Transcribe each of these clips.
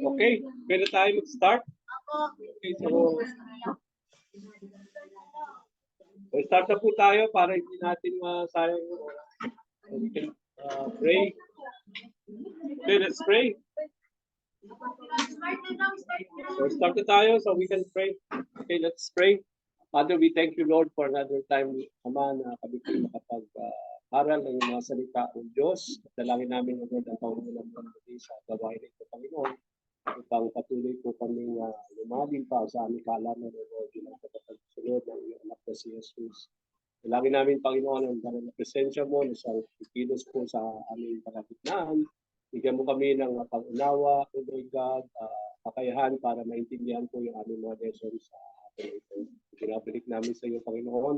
Okay, pwede tayo mag-start? Okay, so start na po tayo para hindi natin masayang yung oras. So we can pray. Okay, let's pray. So start na tayo so we can pray. Okay, let's pray. Father, we thank you, Lord, for another time, Ama, na kami po makapag-aral ng mga salita ng Diyos. Dalangin namin, Lord, ang Panginoon ng sa gawain ito, Panginoon, upang patuloy po kami lumalim pa sa aming kaalaman, Lord, yung kapagsunod ng iyong anak na si Jesus. Dalangin namin, Panginoon, ang banal na presensya mo na sa kikilos po sa aming pagkakitnaan. Bigyan mo kami ng pag-unawa, O Lord God, kakayahan para maintindihan po yung aming mga lessons sa ating ito. Pinabalik namin sa iyo, Panginoon,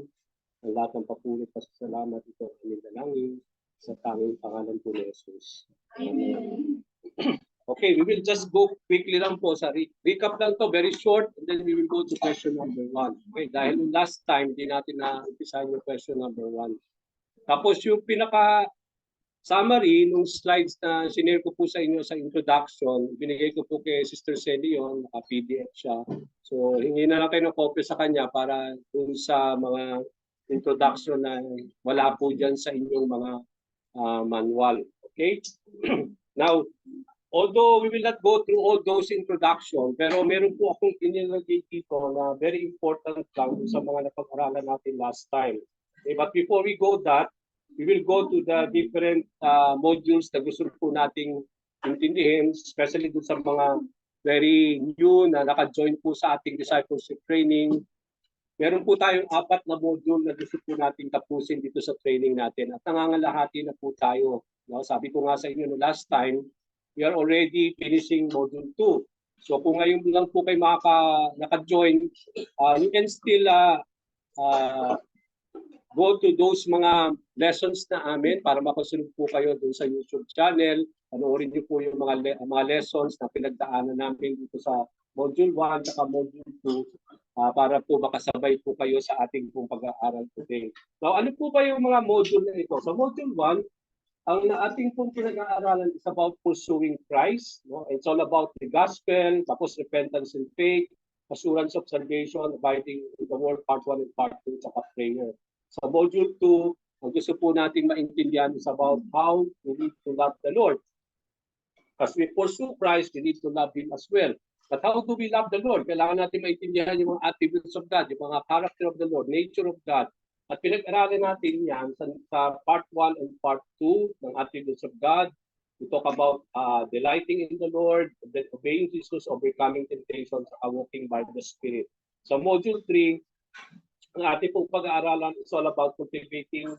ang lahat ng papulot pa sa salamat ito aming dalangin sa tanging pangalan po ni Jesus. Amen. Okay, we will just go quickly lang po sa recap lang to, very short, and then we will go to question number 1. Okay, dahil last time, di natin na-umpisahan yung question number 1. Tapos yung pinaka-summary nung slides na sinare ko po sa inyo sa introduction, binigay ko po kay Sister Celi yun, naka-PDF siya. So, hingi na lang kayo ng copy sa kanya para dun sa mga introduction na wala po dyan sa inyong mga manual. Okay? Now, although we will not go through all those introduction, pero meron po akong inilagay dito na very important lang sa mga napag-aralan natin last time. Okay, but before we go that, we will go to the different modules na gusto po nating intindihin, especially dun sa mga very new na naka-join po sa ating discipleship training. Meron po tayong 4 na module na gusto po nating tapusin dito sa training natin at nangangalahati na po tayo. No? Sabi ko nga sa inyo no, last time, we are already finishing module 2. So kung ngayon lang po kayo naka-join, you can still go to those mga lessons na amin para makasunod po kayo dun sa YouTube channel. Panoorin niyo po yung mga lessons na pinagdaanan namin dito sa Module 1 at Module 2 para po makasabay po kayo sa ating pong pag-aaral today. Now, ano po ba yung mga module na ito? Sa Module 1, ang ating pong pinag-aaralan is about pursuing Christ. No? It's all about the gospel, tapos repentance and faith, assurance of salvation, abiding in the word, part 1 and part 2, saka prayer. Sa Module 2, ang gusto po natin maintindihan is about how we need to love the Lord. As we pursue Christ, we need to love Him as well. But how do we love the Lord? Kailangan natin maintindihan yung mga attributes of God, yung mga character of the Lord, nature of God. At pinag-aralan natin yan sa part 1 and part 2 ng attributes of God. We talk about delighting in the Lord, obeying Jesus, overcoming temptations, walking by the Spirit. Sa Module 3, ang ating pong pag-aaralan is all about cultivating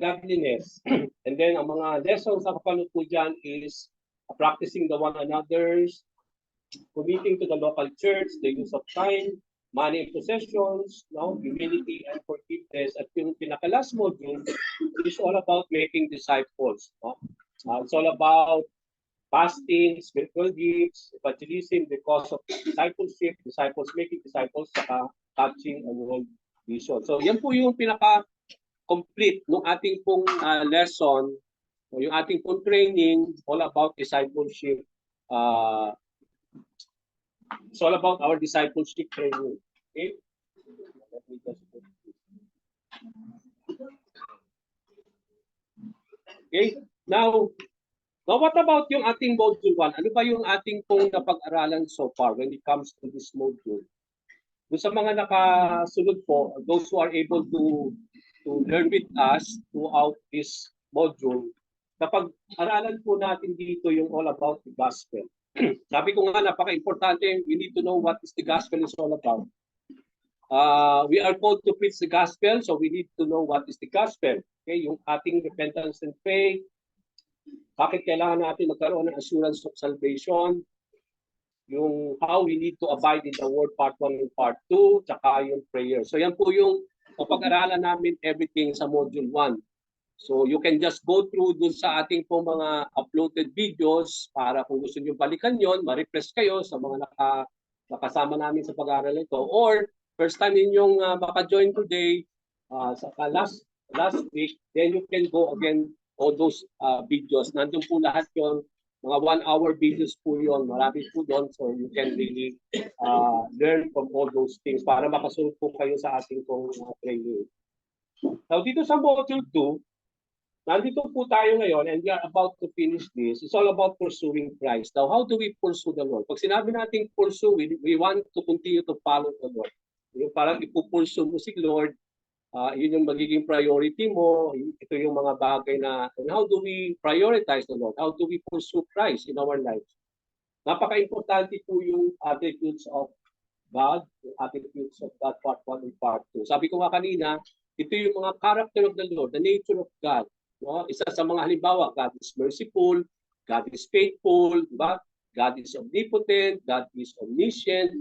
godliness. And then, ang mga lessons na kapanood po dyan is practicing the one another's, committing to the local church, the use of time, money and possessions, no, humility and forgiveness. At yung pinaka-last module is all about making disciples. No? It's all about fasting, spiritual gifts, evangelism, the cause of discipleship, disciples making disciples, saka touching a world vision. So yan po yung pinaka-complete ng ating pong lesson, o yung ating pong training, all about discipleship. It's all about our discipleship training. Okay? Let me just put this. Okay? Now what about yung ating module 1? Ano ba yung ating pong napag-aralan so far when it comes to this module? Doon sa mga nakasunod po, those who are able to learn with us throughout this module, napag-aralan po natin dito yung all about the gospel. Sabi ko nga, napaka-importante, we need to know what is the gospel is all about. We are called to preach the gospel, so we need to know what is the gospel. Okay, yung ating repentance and faith, bakit kailangan natin magkaroon ng assurance of salvation, yung how we need to abide in the word, part 1 and part 2, tsaka yung prayer. So yan po yung pag-aralan namin everything sa module 1. So you can just go through dun sa ating po mga uploaded videos para kung gusto niyo balikan yon, ma-refresh kayo sa mga nakasama namin sa pag-aaral ito. Or first time ninyong maka-join today, sa last week, then you can go again all those videos. Nandun po lahat yon, mga 1-hour videos po yon, marami po doon. So you can really learn from all those things para makasunod po kayo sa ating pong training. Now dito sa module 2, nandito po tayo ngayon and we are about to finish this. It's all about pursuing Christ. Now, how do we pursue the Lord? Pag sinabi natin pursue, we want to continue to follow the Lord. Yung parang ipupursu mo si Lord, yun yung magiging priority mo. Ito yung mga bagay na, and how do we prioritize the Lord? How do we pursue Christ in our lives? Napaka-importante po yung attributes of God, yung attributes of God, part 1 and part 2. Sabi ko nga kanina, ito yung mga character of the Lord, the nature of God. No? Isa sa mga halimbawa, God is merciful, God is faithful, diba? God is omnipotent, God is omniscient.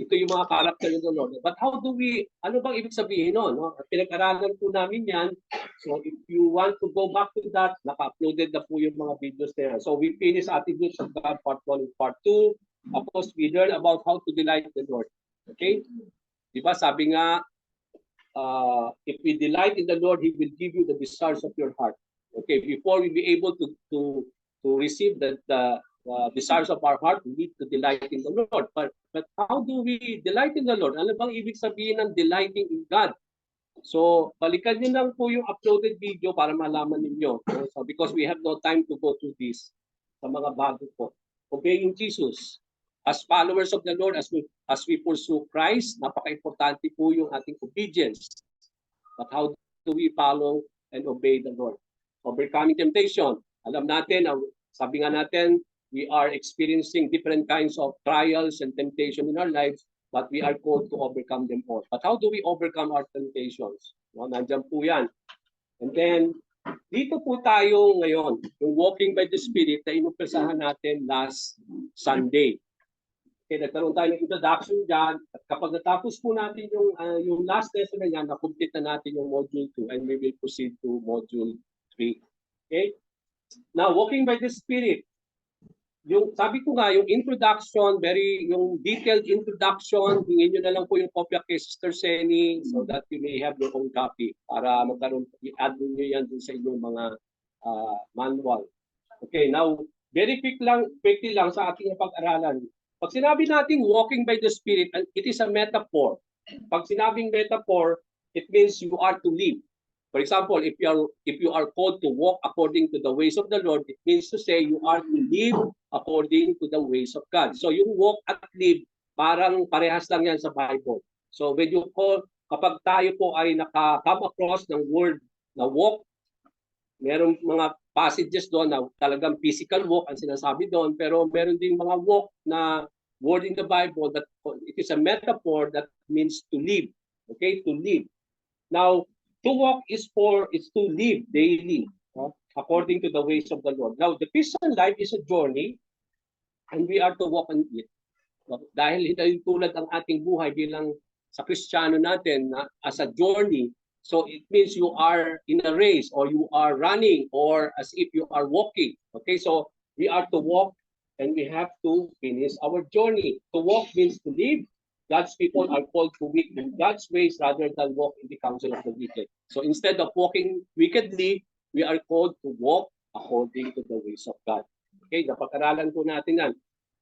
Ito yung mga character ng Lord. But how do we, ano bang ibig sabihin nun? No? Pinag-aralan po namin yan. So if you want to go back to that, naka-uploaded na po yung mga videos na yan. So we finish attributes of God, part 1 and part 2. Tapos we learn about how to delight the Lord. Okay? Diba sabi nga, if we delight in the Lord, He will give you the desires of your heart. Okay, before we be able to receive the desires of our heart, we need to delight in the Lord. But how do we delight in the Lord? Ano bang ibig sabihin ng delighting in God? So, balikan niyo lang po yung uploaded video para malaman ninyo. So, because we have no time to go through this sa mga bago po. Obeying Jesus. As followers of the Lord, as we pursue Christ, napaka-importante po yung ating obedience. But how do we follow and obey the Lord? Overcoming temptation. Alam natin, sabi nga natin, we are experiencing different kinds of trials and temptation in our lives, but we are called to overcome them all. But how do we overcome our temptations? No, nandiyan po yan. And then, dito po tayo ngayon, yung walking by the Spirit na inumpisahan natin last Sunday. Okay, nagkaroon tayo ng introduction dyan. At kapag natapos po natin yung last lesson na yan, na-complete na natin yung module 2 and we will proceed to module 3. Okay? Now, walking by the Spirit. Yung, sabi ko nga, yung introduction, yung detailed introduction, hingin nyo na lang po yung copy kay Sister Seni so that you may have your own copy para magkaroon, i-add nyo yan dun sa inyong mga manual. Okay, now, very quickly lang sa ating pag-aralan. Pag sinabi natin walking by the Spirit, it is a metaphor. Pag sinabing metaphor, it means you are to live. For example, if you are called to walk according to the ways of the Lord, it means to say you are to live according to the ways of God. So yung walk at live, parang parehas lang yan sa Bible. So when you call, kapag tayo po ay naka-come across ng word na walk, merong mga passages doon na talagang physical walk ang sinasabi doon, pero meron ding mga walk na word in the Bible that it is a metaphor that means to live. Okay, to live. Now, to walk is to live daily, according to the ways of the Lord. Now, the Christian life is a journey and we are to walk on it. Dahil hindi tulad ang ating buhay bilang sa Kristiyano natin na as a journey. So it means you are in a race or you are running or as if you are walking. Okay, so we are to walk and we have to finish our journey. To walk means to live. God's people are called to walk in God's ways rather than walk in the counsel of the wicked. So instead of walking wickedly, we are called to walk according to the ways of God. Okay, napag-aralan po natin yan.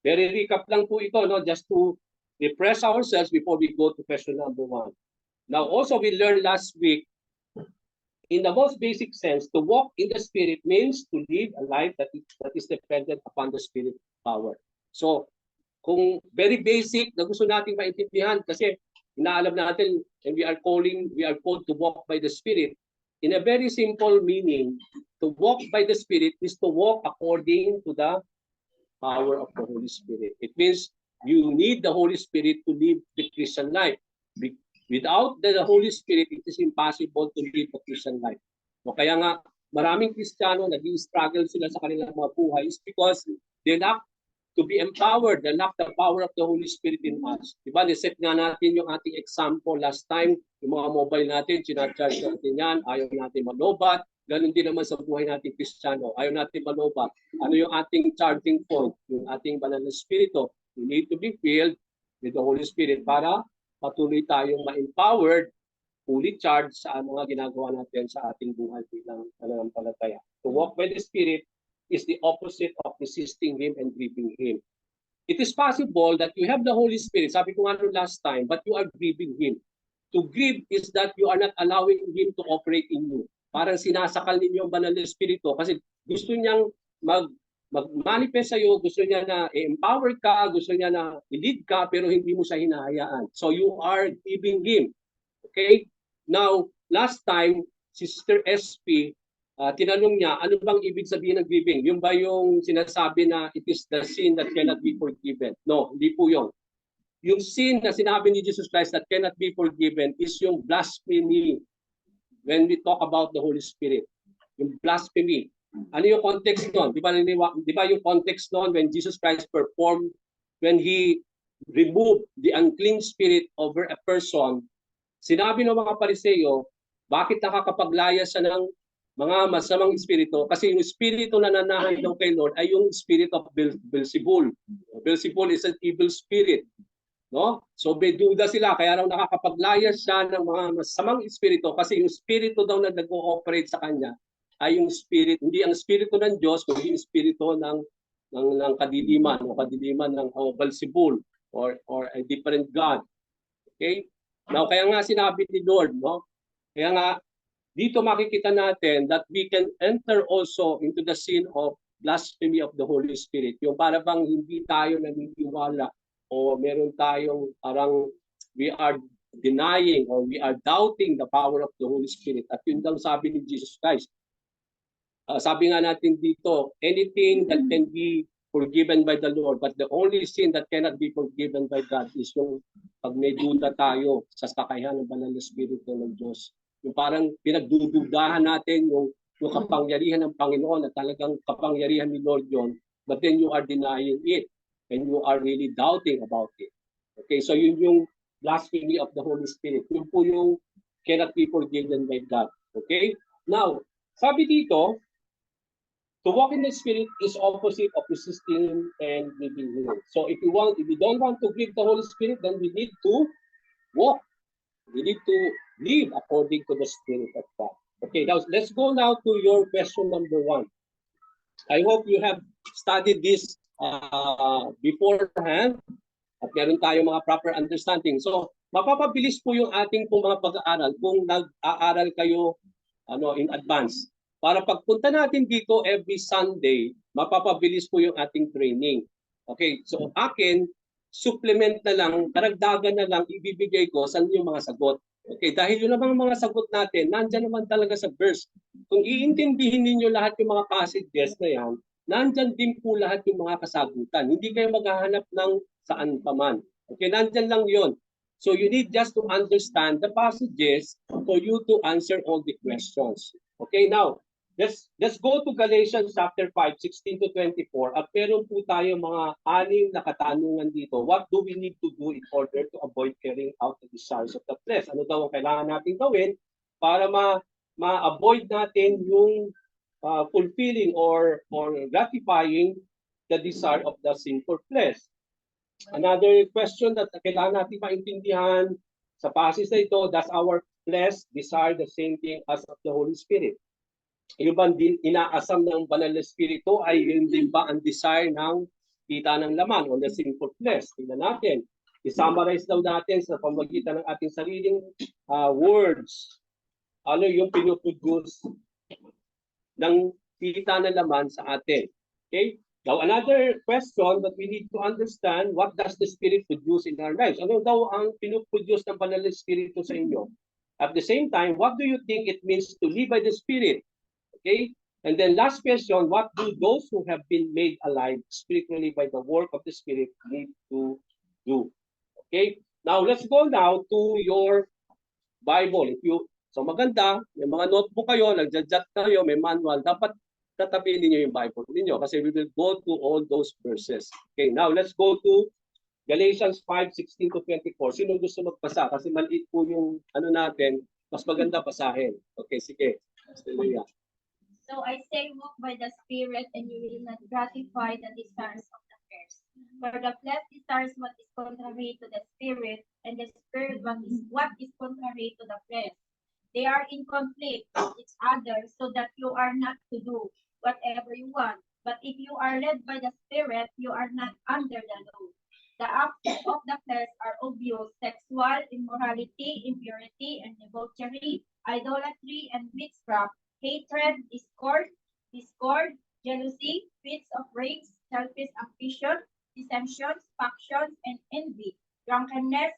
Very recap lang po ito, no? Just to refresh ourselves before we go to question number 1. Now, also we learned last week, in the most basic sense, to walk in the Spirit means to live a life that is dependent upon the Spirit power. So, kung very basic na gusto nating maintindihan, kasi inaalam natin, and we are called to walk by the Spirit. In a very simple meaning, to walk by the Spirit is to walk according to the power of the Holy Spirit. It means you need the Holy Spirit to live the Christian life. Without the Holy Spirit, it is impossible to live the Christian life. So, kaya nga, maraming Kristiyano nag-struggle sila sa kanilang mga buhay is because they lack to be empowered, they lack the power of the Holy Spirit in us. Diba, niset nga natin yung ating example last time, yung mga mobile natin, sinacharge natin yan, ayaw natin malobat, Ganun din naman sa buhay natin Kristiyano. Ayaw natin malobat. Ano yung ating charging point? Yung ating banal na Espiritu. We need to be filled with the Holy Spirit para patuloy tayong ma-empowered, fully charged sa mga ginagawa natin sa ating buhay bilang pananampalataya. To walk by the Spirit is the opposite of resisting Him and grieving Him. It is possible that you have the Holy Spirit, sabi ko nga last time, but you are grieving Him. To grieve is that you are not allowing Him to operate in you. Parang sinasakal ninyo ang banal na Espiritu kasi gusto niyang mag-manifest sa'yo, gusto niya na i-empower ka, gusto niya na i-lead ka, pero hindi mo siya hinahayaan. So you are giving Him. Okay? Now, last time, Sister SP, tinanong niya, ano bang ibig sabihin ng grieving? Yung ba yung sinasabi na it is the sin that cannot be forgiven? No, hindi po yun. Yung sin na sinabi ni Jesus Christ that cannot be forgiven is yung blasphemy when we talk about the Holy Spirit. Yung blasphemy. Ano yung context nun? Di ba yung context nun when Jesus Christ performed, when He removed the unclean spirit over a person, sinabi ng mga Pariseo, bakit nakakapaglaya siya ng mga masamang espiritu? Kasi yung espiritu na nanahan daw kay Lord ay yung spirit of Beelzebul. Beelzebul is an evil spirit. No? So beduda sila, kaya raw nakakapaglaya siya ng mga masamang espiritu kasi yung espiritu daw na nag-ooperate sa kanya ay yung spirit, hindi ang espiritu ng Diyos, kundi yung espiritu ng kadiliman, ng Beelzebul or a different God. Okay? Now, kaya nga sinabi ni Lord, no? Kaya nga dito makikita natin that we can enter also into the sin of blasphemy of the Holy Spirit. Yung para bang hindi tayo naniniwala o meron tayong parang we are denying or we are doubting the power of the Holy Spirit. At yun daw sabi ni Jesus Christ. Sabi nga natin dito, anything that can be forgiven by the Lord, but the only sin that cannot be forgiven by God is yung pag may duda tayo sa kakayahan ng banal na Espiritu ng Diyos. Yung parang pinagdududahan natin yung kapangyarihan ng Panginoon na talagang kapangyarihan ni Lord yon, but then you are denying it and you are really doubting about it. Okay, so yun yung blasphemy of the Holy Spirit. Yun po yung cannot be forgiven by God. Okay? Now, sabi dito, to walk in the Spirit is opposite of resisting Him and grieving Him. So if you don't want to grieve the Holy Spirit, then we need to walk. We need to live according to the Spirit of God. Okay, now let's go now to your question number 1. I hope you have studied this beforehand at meron tayong mga proper understanding. So, mapapabilis po yung ating pong mga pag-aaral kung nag-aaral kayo in advance. Para pagpunta natin dito every Sunday, mapapabilis po yung ating training. Okay, so akin, supplement na lang, karagdagan na lang ibibigay ko sa yung mga sagot. Okay, dahil yun naman mga sagot natin, nandyan naman talaga sa verse. Kung iintindihin ninyo lahat yung mga passages na yan, nandyan din po lahat yung mga kasagutan. Hindi kayo maghahanap ng saan pa man. Okay, nandyan lang yun. So you need just to understand the passages for you to answer all the questions. Okay, now, let's go to Galatians chapter 5, 16 to 24. At meron po tayo mga 6 na katanungan dito. What do we need to do in order to avoid carrying out the desires of the flesh? Ano daw ang kailangan natin gawin para ma-avoid natin yung fulfilling or gratifying the desire of the sinful flesh? Another question that kailangan natin maintindihan sa passage na ito, does our flesh desire the same thing as of the Holy Spirit? Yung ba inaasam ng banal na Espiritu ay yun din ba ang desire ng kita ng laman o the sinful flesh? Tingnan natin. I-summarize daw natin sa pamamagitan ng ating sariling words. Ano yung pinuproduce ng kita ng laman sa atin? Okay? Now, another question that we need to understand, what does the Spirit produce in our lives? Ano daw ang pinuproduce ng banal na Espiritu sa inyo? At the same time, what do you think it means to live by the Spirit? Okay? And then last question, what do those who have been made alive spiritually by the work of the Spirit need to do? Okay? Now, let's go now to your Bible. So maganda, may mga notebook kayo, nagja-jot kayo, may manual, dapat tatapiin niyo yung Bible niyo kasi we will go to all those verses. Okay, now let's go to Galatians 5:16 to 24. Sino gusto magbasa? Kasi maliit po yung natin, mas maganda basahin. Okay, sige. Hallelujah. So I say, walk by the Spirit, and you will not gratify the desires of the flesh. For the flesh desires what is contrary to the Spirit, and the Spirit what is contrary to the flesh. They are in conflict with each other, so that you are not to do whatever you want. But if you are led by the Spirit, you are not under the law. The acts of the flesh are obvious: sexual immorality, impurity, and debauchery, idolatry, and witchcraft, hatred, discord, jealousy, fits of rage, selfish ambition, dissensions, factions, and envy, drunkenness,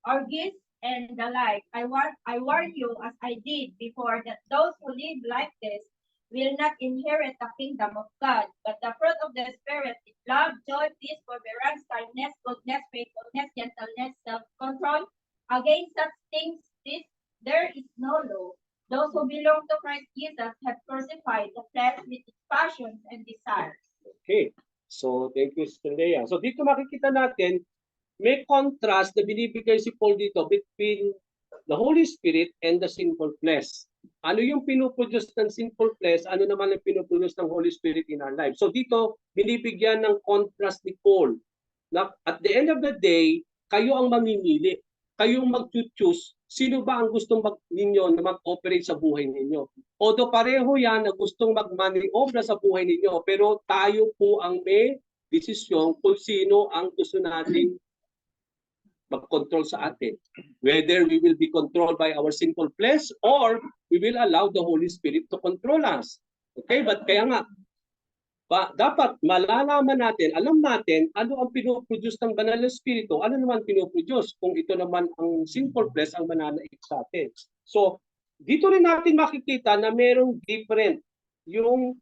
orgies, and the like. I warn you, as I did before, that those who live like this will not inherit the kingdom of God. But the fruit of the Spirit is love, joy, peace, forbearance, kindness, goodness, faithfulness, gentleness, self-control. Against such things, there is no law. Those who belong to Christ Jesus have crucified the flesh with its passions and desires. Okay. So, thank you, Sister Leia. So, dito makikita natin, may contrast na binibigay si Paul dito between the Holy Spirit and the sinful flesh. Ano yung pinuproduce ng sinful flesh? Ano naman ang pinuproduce ng Holy Spirit in our life? So, dito, binibigyan ng contrast ni Paul. Na at the end of the day, kayo ang mamimili. Kayong mag-choose, sino ba ang gustong ninyo na mag-operate sa buhay ninyo? Although pareho yan na gustong mag-maniobra sa buhay ninyo, pero tayo po ang may desisyon kung sino ang gusto nating mag-control sa atin. Whether we will be controlled by our sinful flesh or we will allow the Holy Spirit to control us. Okay? But kaya nga, dapat malalaman natin, alam natin ano ang pinoproduce ng banal na espiritu, ano naman pinoproduce kung ito naman ang sinful flesh ang mananaig sa atin. So, dito rin natin makikita na merong different yung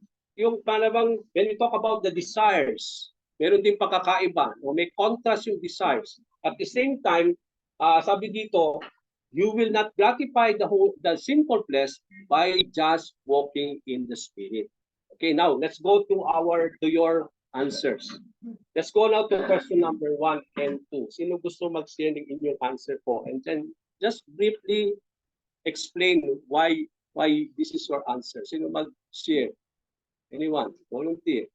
parang when we talk about the desires, meron din pagkakaiba, no? May contrast yung desires. At the same time, sabi dito, you will not gratify the sinful flesh by just walking in the Spirit. Okay, now let's go to your answers. Let's go now to question number 1 and 2. Sino gusto mag-share ng inyong answer po? And then just briefly explain why this is your answer. Sino mag-share? Anyone? Volunteer.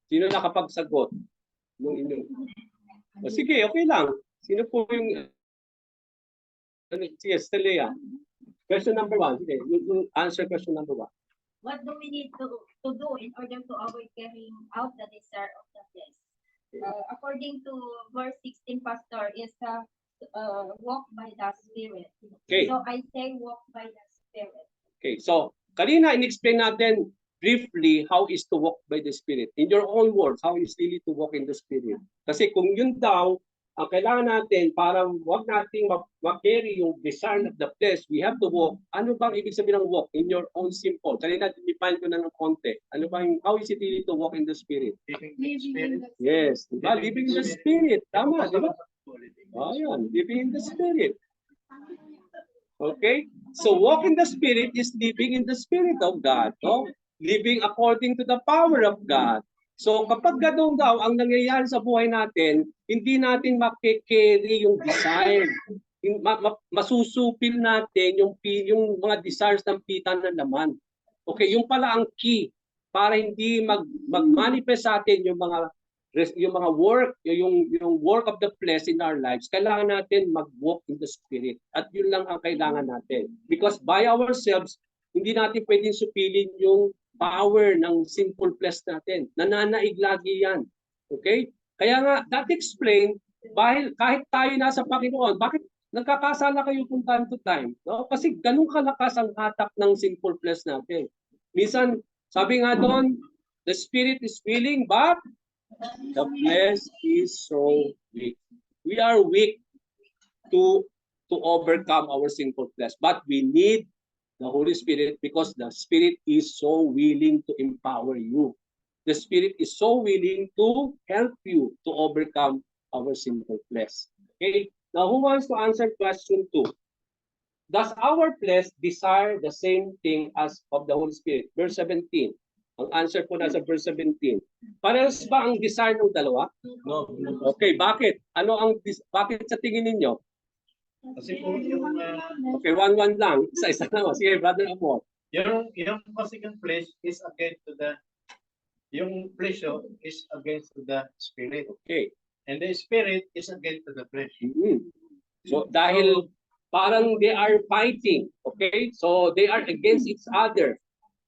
Sino nakapagsagot ng inyong? O, sige, okay lang. Sino po yung sige, Stelea. Question number 1. Sige, you answer question number 1. What do we need to do in order to avoid carrying out the desire of the flesh? According to verse 16, Pastor, is walk by the Spirit. Okay. So I say walk by the Spirit. Okay, so kanina in-explain natin briefly how is to walk by the Spirit. In your own words, how is really to walk in the Spirit. Kasi kung yun daw, ang kailangan natin, para wag nating ma-carry yung desire of the flesh, we have to walk. Ano bang ibig sabihin ng walk? In your own simple. Kanina, define ko na ng konti. Ano bang, how is it really to walk in the Spirit? Yes, diba? Living in the Spirit. Tama, diba? Oh, yan. Living in the Spirit. Okay? So, walk in the Spirit is living in the Spirit of God. No? Living according to the power of God. So kapag gano'n daw ang nangyayari sa buhay natin, hindi natin makikerry yung desire. Masusupil natin yung mga desires ng pita ng laman. Okay, yung pala ang key para hindi mag-manifest sa atin yung mga work, yung work of the flesh in our lives. Kailangan natin mag-walk in the Spirit. At yun lang ang kailangan natin. Because by ourselves, hindi natin pwedeng supilin yung power ng sinful flesh natin. Nananaig lagi yan. Okay? Kaya nga, that explain, kahit tayo nasa Panginoon, bakit nagkakasala kayo from time to time? No? Kasi ganun kalakas ang hatak ng sinful flesh natin. Minsan, sabi nga doon, the spirit is willing, but the flesh is so weak. We are weak to overcome our sinful flesh, but we need the Holy Spirit because the Spirit is so willing to empower you. The Spirit is so willing to help you to overcome our sinful flesh. Okay? Now, who wants to answer question 2? Does our flesh desire the same thing as of the Holy Spirit? Verse 17. Ang answer po nasa verse 17. Parehas ba ang desire ng dalawa? No. Okay, bakit? Bakit sa tingin ninyo? Kasi po yung Okay, one lang. Isa lang. Sige, Brother Amor. yung second flesh is against to the yung flesh is against to the spirit. Okay. And the spirit is against to the flesh. So dahil parang they are fighting, okay? So they are against each other.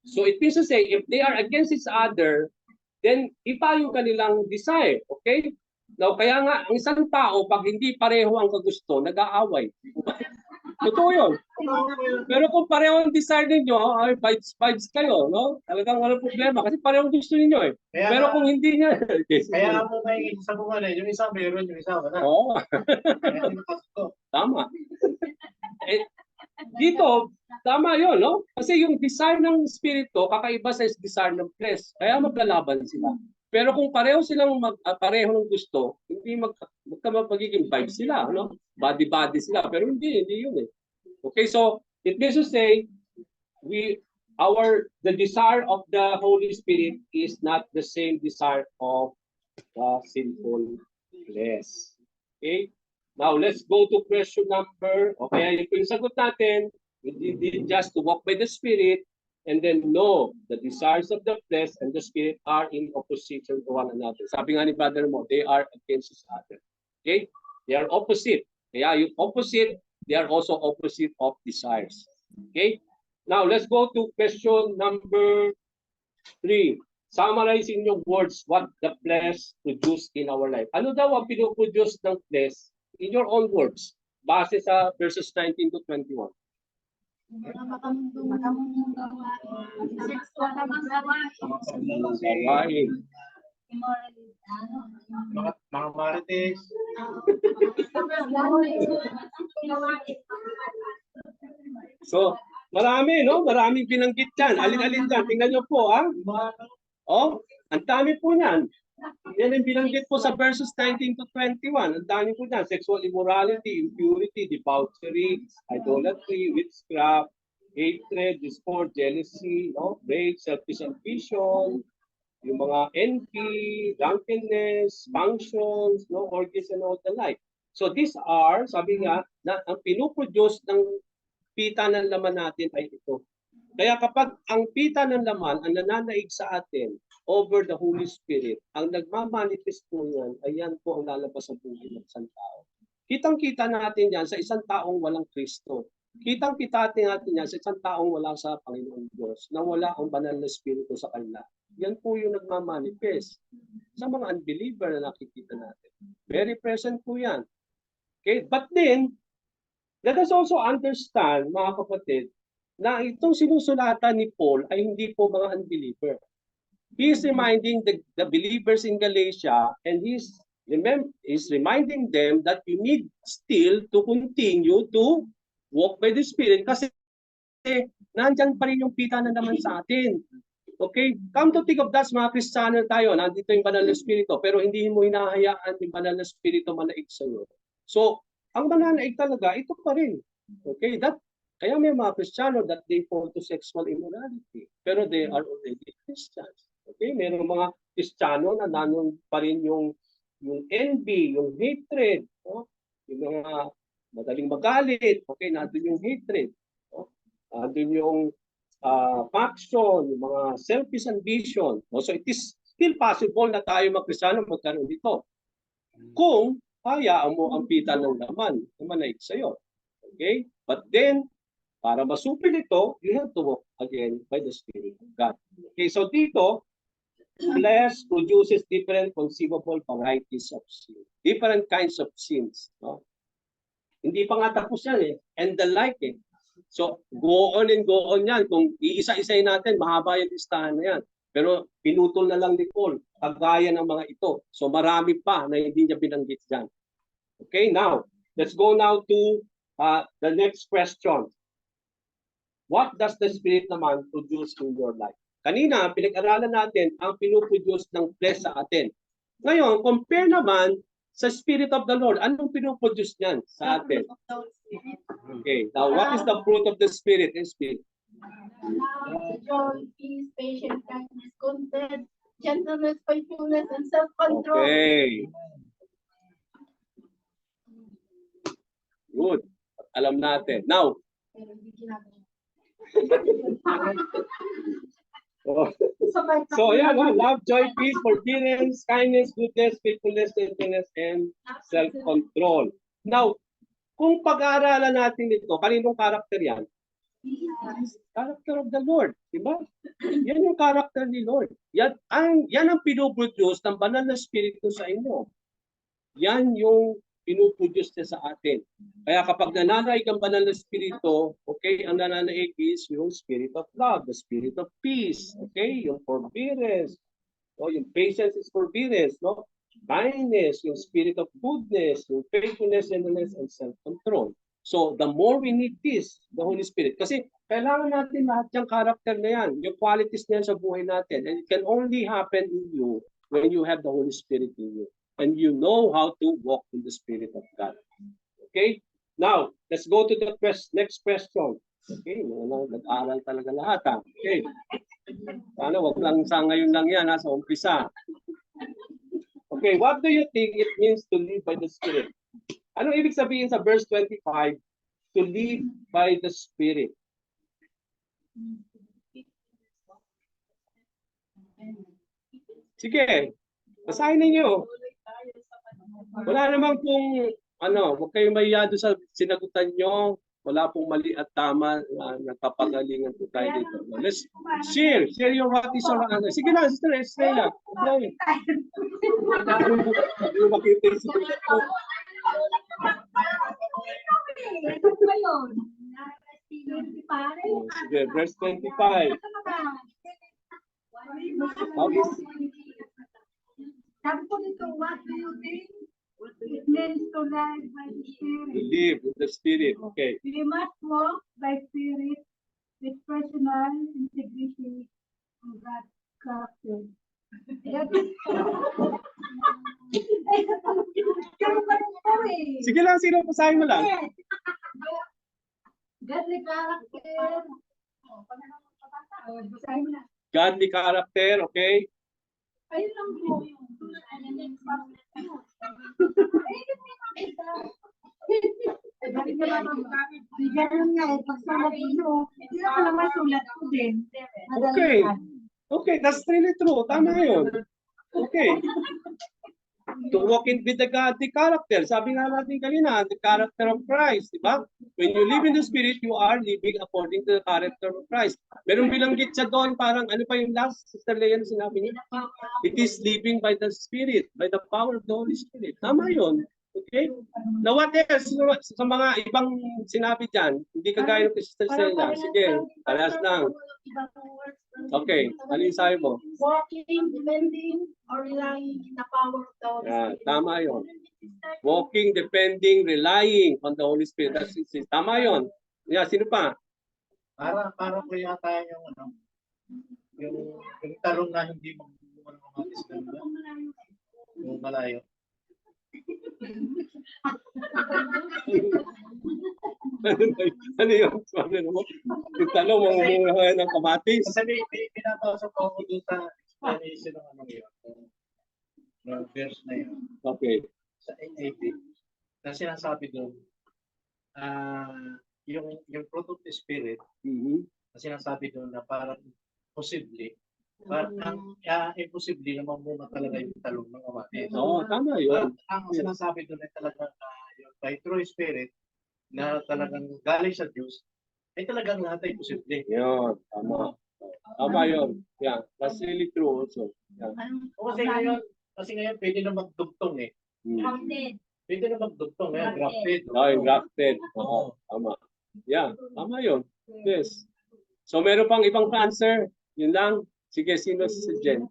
So it means to say, if they are against each other, then iba yung kanilang desire, okay? Now, kaya nga, ang isang tao, pag hindi pareho ang kagusto, nag-aaway. Totoo yun. Pero kung pareho ang desire ninyo, ay vibes kayo, no? Talagang walang problema kasi pareho ang gusto ninyo eh. Kaya Pero kung hindi niya, kaya ako may isa ko yung isa meron, yung isa wala. oo, Kaya tinatasto. tama. Eh, dito, tama yun, no? Kasi yung desire ng spirito, kakaiba sa desire ng flesh. Kaya maglalaban sila. Pero kung pareho silang pareho ng gusto, hindi magiging vibe sila, no? Body-body sila. Pero hindi yun eh. Okay, so it means to say, the desire of the Holy Spirit is not the same desire of the sinful flesh. Okay? Now, let's go to question number. Okay, yung sagot natin, we did just to walk by the Spirit, and then no, the desires of the flesh and the Spirit are in opposition to one another. Sabi nga ni Brother Mo, they are against each other. Okay? They are opposite. Kaya yung opposite, they are also opposite of desires. Okay? Now, let's go to question number 3. Summarize in your words what the flesh produce in our life. Ano daw ang pinoproduce ng flesh in your own words, base sa verses 19 to 21. Gawain. Mga marites. So, marami, no? Maraming binanggit dyan. Alin-alin dyan. Tingnan nyo po, ha? Oh, ang dami po niyan. Yan ang binanggit po sa verses 19 to 21. Ang dami po dyan. Sexual immorality, impurity, debauchery, idolatry, witchcraft, hatred, discord, jealousy, no? Rage, selfish ambition, yung mga envy, drunkenness, functions, no? Orgies and all the like. So these are, sabi nga, na ang pinuproduce ng pita ng laman natin ay ito. Kaya kapag ang pita ng laman ang nananaig sa atin over the Holy Spirit, ang nagmamanifest po yan, ay yan po ang lalabas sa buhay ng isang tao. Kitang-kita natin yan sa isang taong walang Kristo. Kitang-kita natin yan sa isang taong wala sa Panginoon Diyos, na wala ang banal na Espiritu sa kanila. Yan po yung nagmamanifest sa mga unbeliever na nakikita natin. Very present po yan. Okay? But then, let us also understand, mga kapatid, na itong sinusulatan ni Paul ay hindi po mga unbeliever. He is reminding the believers in Galatia, and he's reminding them that you need still to continue to walk by the Spirit kasi nandyan pa rin yung pita na naman sa atin. Okay? Come to think of that, mga Kristiyano tayo, nandito yung banal na Espiritu, pero hindi mo hinahayaan yung banal na Espiritu manaig sa iyo. So, ang mananaig talaga, ito pa rin. Okay? Kaya may mga Kristiyano that they fall to sexual immorality, pero they are already Christians. Okay? Mayroong mga Kristiyano na nanon pa rin yung envy, yung hatred, no? Yung mga madaling magalit, okay? Nandun yung hatred. No? Nandun yung faction, yung mga selfish ambition. No? So it is still possible na tayo mga Kristiyano magkaroon dito. Kung hayaan mo ang pita ng laman na manaig sa'yo. Okay? But then, para masupil ito, you have to walk again by the Spirit of God. Okay, so dito, flesh produces different conceivable varieties of sin. Different kinds of sins. No? Hindi pa nga tapos yan eh. And the like eh. So, go on and go on yan. Kung iisa-isay natin, mahaba yung listahan na yan. Pero pinutol na lang ni Paul, kagaya ng mga ito. So, marami pa na hindi niya binanggit dyan. Okay, now, let's go now to the next question. What does the Spirit naman produce in your life? Kanina, pinag-aralan natin ang pinuproduce ng flesh sa atin. Ngayon, compare naman sa Spirit of the Lord. Anong pinuproduce niyan sa atin? Okay, now what is the fruit of the Spirit? Spirit. Joy, peace, patience, kindness, content, gentleness, faithfulness, and self-control. Okay. Good. Alam natin. Now, Oh. So, yan, love, joy, peace, forbearance, kindness, goodness, faithfulness, gentleness, and self-control. Now, kung pag-aaralan natin ito, kaninong karakter yan? Character of the Lord, di ba? Yan yung character ni Lord. Yan ang pinuproduce ng banal na spirito sa inyo. Yan yung pinuproduce niya sa atin. Kaya kapag nananaig ang banal na spirito, okay, ang nananaig is yung spirit of love, the spirit of peace, okay, yung forbearance, no? Yung patience is forbearance, no? Kindness, yung spirit of goodness, yung faithfulness, gentleness, and self-control. So, the more we need this, the Holy Spirit. Kasi kailangan natin lahat yung character na yan, yung qualities na yan sa buhay natin. And it can only happen in you when you have the Holy Spirit in you. And you know how to walk in the Spirit of God. Okay? Now, let's go to the next question. Okay? Nag-aaral talaga lahat. Ha? Okay. Sana wag lang sa ngayon lang yan, sa umpisa. Okay, what do you think it means to live by the Spirit? Anong ibig sabihin sa verse 25? To live by the Spirit. Sige, basahin ninyo. Wala namang pong, huwag kayong mahiya doon sa sinagutan nyo. Wala pong mali at tama na nagpapagalingan po tayo dito. Let's share your what is your answer. Sige lang, Sister Estrella. Hindi mo makita yung sinulat ko. Sige, verse 25. Sabi ko nito, what do you think? It means to live by the Spirit. To live with the Spirit. Okay. We must walk by Spirit with personal integrity of God's character. Sige lang, sino pasahin mo lang? Godly character. Basahin mo na. Godly character, okay? Ayun lang po. Ganun nga eh, pag sulat mo, hindi ako naman sulat ko din. Okay. Okay, that's really true. Tama yun. Okay. To walk in with the godly character. Sabi nga natin kanina, the character of Christ, di ba? When you live in the Spirit, you are living according to the character of Christ. Meron bilanggit siya doon, parang ano pa yung last, Sister Leia, na sinabi niya? It is living by the Spirit, by the power of the Holy Spirit. Tama yun. Okay? Now what else? Sa mga ibang sinabi dyan, hindi kagaya ng Sister Leia. Sige, parehas lang. Okay, ano yung sabi mo? Walking, depending, or relying in the power of the Holy Spirit. Tama yun. Walking, depending, relying on the Holy Spirit. That's it. Tama yun. Yeah, sino pa? Para ko yata yung talong na hindi magbubuhan ng kamatis na yung malayo. Ano yun? Sabi mo, yung talong mamumuhay ng kamatis. Kasi pinapasok ko ako doon sa explanation ng ano yun. Ng verse na yun. Okay. Sa NAB. Na sinasabi doon, yung fruit of the Spirit, na sinasabi doon na parang posible, parang imposible na mamuna talaga yung talong ng kamatis. Oo, tama yun. Ang sinasabi doon ay talagang yung by true Spirit, na talagang galing sa Diyos, ay talagang lahat ay posible. Yun, tama. Tama yun. Yeah, that's really true also. Yeah. Kasi ngayon, pwede na magdugtong eh. Pwede na magdugtong eh, grafted. Oh, grafted. Oo, tama. Yeah, tama yun. Yes. So meron pang ibang answer? Yun lang. Sige, sino si Jen?